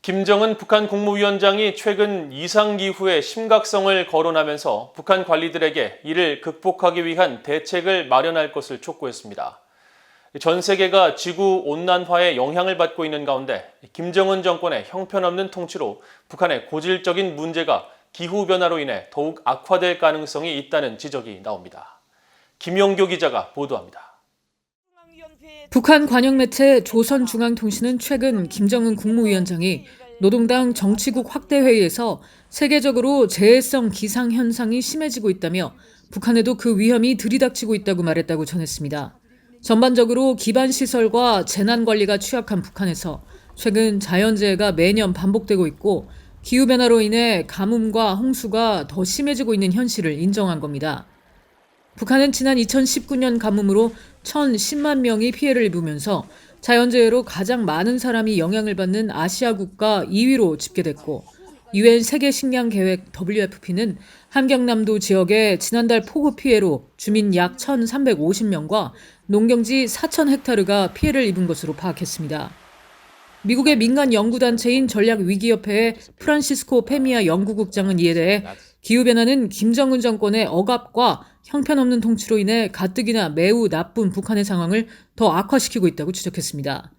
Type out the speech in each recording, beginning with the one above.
김정은 북한 국무위원장이 최근 이상기후의 심각성을 거론하면서 북한 관리들에게 이를 극복하기 위한 대책을 마련할 것을 촉구했습니다. 전 세계가 지구온난화에 영향을 받고 있는 가운데 김정은 정권의 형편없는 통치로 북한의 고질적인 문제가 기후변화로 인해 더욱 악화될 가능성이 있다는 지적이 나옵니다. 김용교 기자가 보도합니다. 북한 관영 매체 조선중앙통신은 최근 김정은 국무위원장이 노동당 정치국 확대회의에서 세계적으로 재해성 기상현상이 심해지고 있다며 북한에도 그 위험이 들이닥치고 있다고 말했다고 전했습니다. 전반적으로 기반시설과 재난관리가 취약한 북한에서 최근 자연재해가 매년 반복되고 있고 기후변화로 인해 가뭄과 홍수가 더 심해지고 있는 현실을 인정한 겁니다. 북한은 지난 2019년 가뭄으로 1,010만 명이 피해를 입으면서 자연재해로 가장 많은 사람이 영향을 받는 아시아 국가 2위로 집계됐고 유엔 세계식량계획 WFP는 함경남도 지역의 지난달 폭우 피해로 주민 약 1,350명과 농경지 4,000헥타르가 피해를 입은 것으로 파악했습니다. 미국의 민간 연구단체인 전략위기협회의 프란시스코 페미아 연구국장은 이에 대해 기후변화는 김정은 정권의 억압과 형편없는 통치로 인해 가뜩이나 매우 나쁜 북한의 상황을 더 악화시키고 있다고 지적했습니다.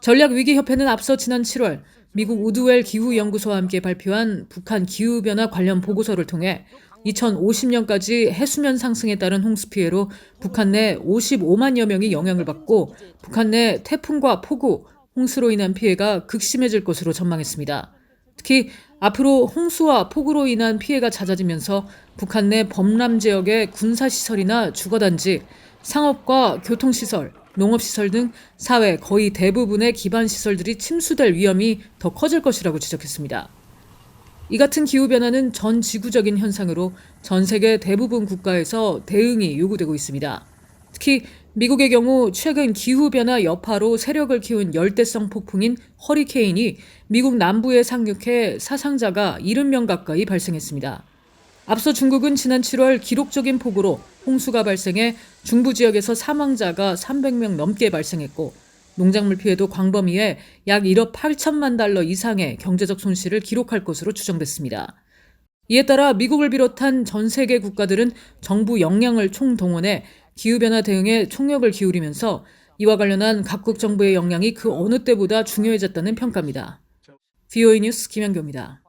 전략위기협회는 앞서 지난 7월 미국 우드웰 기후연구소와 함께 발표한 북한 기후변화 관련 보고서를 통해 2050년까지 해수면 상승에 따른 홍수 피해로 북한 내 55만여 명이 영향을 받고 북한 내 태풍과 폭우, 홍수로 인한 피해가 극심해질 것으로 전망했습니다. 특히 앞으로 홍수와 폭우로 인한 피해가 잦아지면서 북한 내 범람 지역의 군사시설이나 주거단지, 상업과 교통시설, 농업시설 등 사회 거의 대부분의 기반시설들이 침수될 위험이 더 커질 것이라고 지적했습니다. 이 같은 기후변화는 전 지구적인 현상으로 전 세계 대부분 국가에서 대응이 요구되고 있습니다. 특히 미국의 경우 최근 기후변화 여파로 세력을 키운 열대성 폭풍인 허리케인이 미국 남부에 상륙해 사상자가 70명 가까이 발생했습니다. 앞서 중국은 지난 7월 기록적인 폭우로 홍수가 발생해 중부 지역에서 사망자가 300명 넘게 발생했고 농작물 피해도 광범위해 약 1억 8천만 달러 이상의 경제적 손실을 기록할 것으로 추정됐습니다. 이에 따라 미국을 비롯한 전 세계 국가들은 정부 역량을 총동원해 기후변화 대응에 총력을 기울이면서 이와 관련한 각국 정부의 역량이 그 어느 때보다 중요해졌다는 평가입니다. VOA 뉴스 김현교입니다.